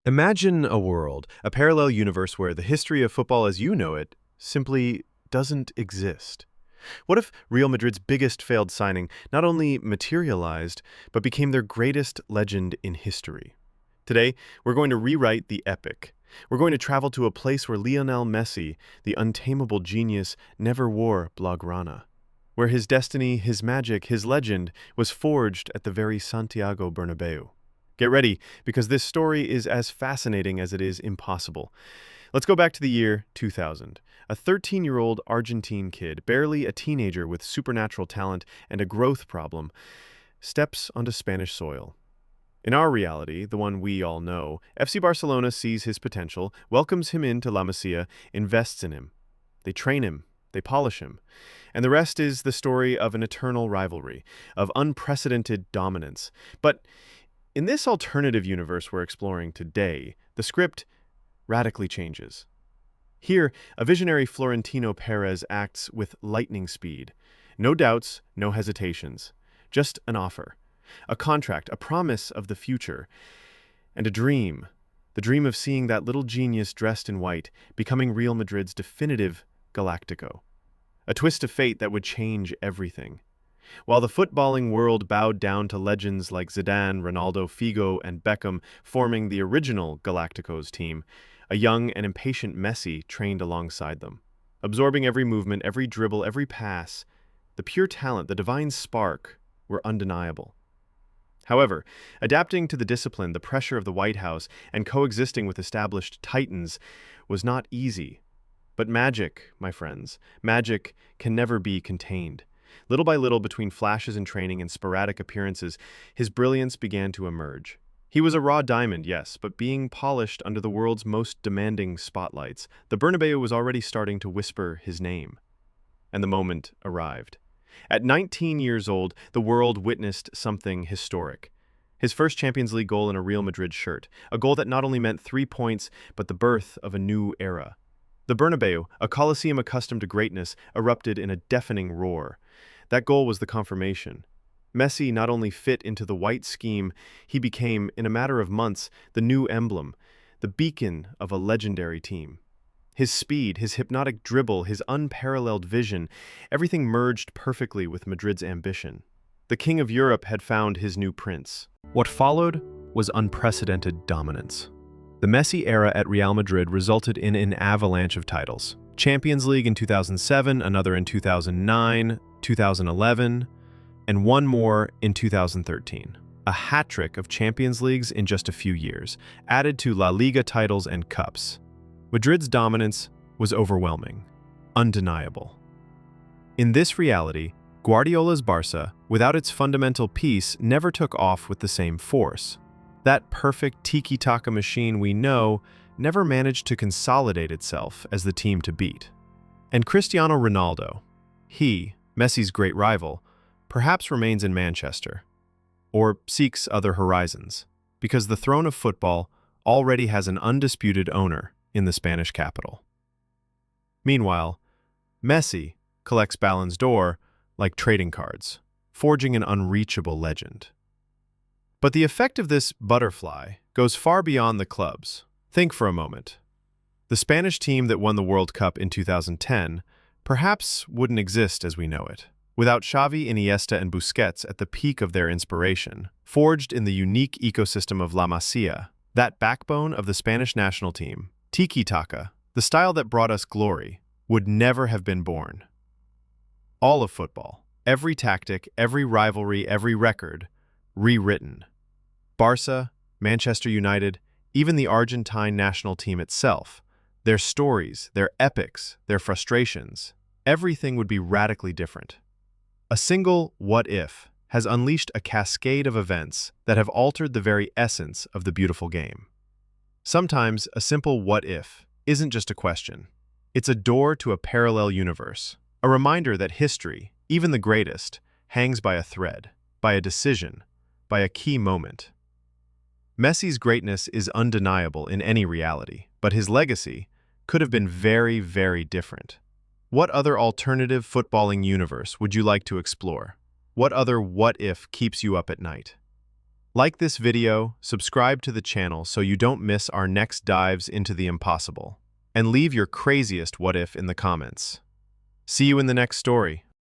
Imagine a world, a parallel universe where the history of football as you know it simply doesn't exist. What if Real Madrid's biggest failed signing not only materialized, but became their greatest legend in history? Today, we're going to rewrite the epic. We're going to travel to a place where Lionel Messi, the untamable genius, never wore blaugrana, where his destiny, his magic, his legend was forged at the very Santiago Bernabéu. Get ready, because this story is as fascinating as it is impossible. Let's go back to the year 2000. A 13-year-old Argentine kid, barely a teenager with supernatural talent and a growth problem, steps onto Spanish soil. In our reality, the one we all know, FC Barcelona sees his potential, welcomes him into La Masia, invests in him. They train him, they polish him. And the rest is the story of an eternal rivalry, of unprecedented dominance. But in this alternative universe we're exploring today, the script radically changes. Here, a visionary Florentino Pérez acts with lightning speed. No doubts, no hesitations. Just an offer. A contract, a promise of the future. And a dream. The dream of seeing that little genius dressed in white, becoming Real Madrid's definitive Galáctico. A twist of fate that would change everything. While the footballing world bowed down to legends like Zidane, Ronaldo, Figo, and Beckham forming the original Galacticos team, a young and impatient Messi trained alongside them. Absorbing every movement, every dribble, every pass, the pure talent, the divine spark were undeniable. However, adapting to the discipline, the pressure of the White House, and coexisting with established titans was not easy. But magic, my friends, magic can never be contained. Little by little, between flashes in training and sporadic appearances, his brilliance began to emerge. He was a raw diamond, yes, but being polished under the world's most demanding spotlights, the Bernabeu was already starting to whisper his name. And the moment arrived. At 19 years old, the world witnessed something historic. His first Champions League goal in a Real Madrid shirt, a goal that not only meant 3 points, but the birth of a new era. The Bernabeu, a coliseum accustomed to greatness, erupted in a deafening roar. That goal was the confirmation. Messi not only fit into the white scheme, he became, in a matter of months, the new emblem, the beacon of a legendary team. His speed, his hypnotic dribble, his unparalleled vision, everything merged perfectly with Madrid's ambition. The King of Europe had found his new prince. What followed was unprecedented dominance. The Messi era at Real Madrid resulted in an avalanche of titles. Champions League in 2007, another in 2009, 2011, and one more in 2013. A hat-trick of Champions Leagues in just a few years, added to La Liga titles and cups. Madrid's dominance was overwhelming, undeniable. In this reality, Guardiola's Barca, without its fundamental piece, never took off with the same force. That perfect tiki-taka machine we know never managed to consolidate itself as the team to beat. And Cristiano Ronaldo, he, Messi's great rival, perhaps remains in Manchester, or seeks other horizons, because the throne of football already has an undisputed owner in the Spanish capital. Meanwhile, Messi collects Ballons d'Or like trading cards, forging an unreachable legend. But the effect of this butterfly goes far beyond the clubs. Think for a moment. The Spanish team that won the World Cup in 2010 perhaps wouldn't exist as we know it, without Xavi, Iniesta, and Busquets at the peak of their inspiration, forged in the unique ecosystem of La Masia, that backbone of the Spanish national team. Tiki-taka, the style that brought us glory, would never have been born. All of football, every tactic, every rivalry, every record, rewritten. Barca, Manchester United, even the Argentine national team itself, their stories, their epics, their frustrations, everything would be radically different. A single what if has unleashed a cascade of events that have altered the very essence of the beautiful game. Sometimes a simple what if isn't just a question. It's a door to a parallel universe, a reminder that history, even the greatest, hangs by a thread, by a decision, by a key moment. Messi's greatness is undeniable in any reality, but his legacy could have been very, very different. What other alternative footballing universe would you like to explore? What other what if keeps you up at night? Like this video, subscribe to the channel so you don't miss our next dives into the impossible. And leave your craziest what if in the comments. See you in the next story.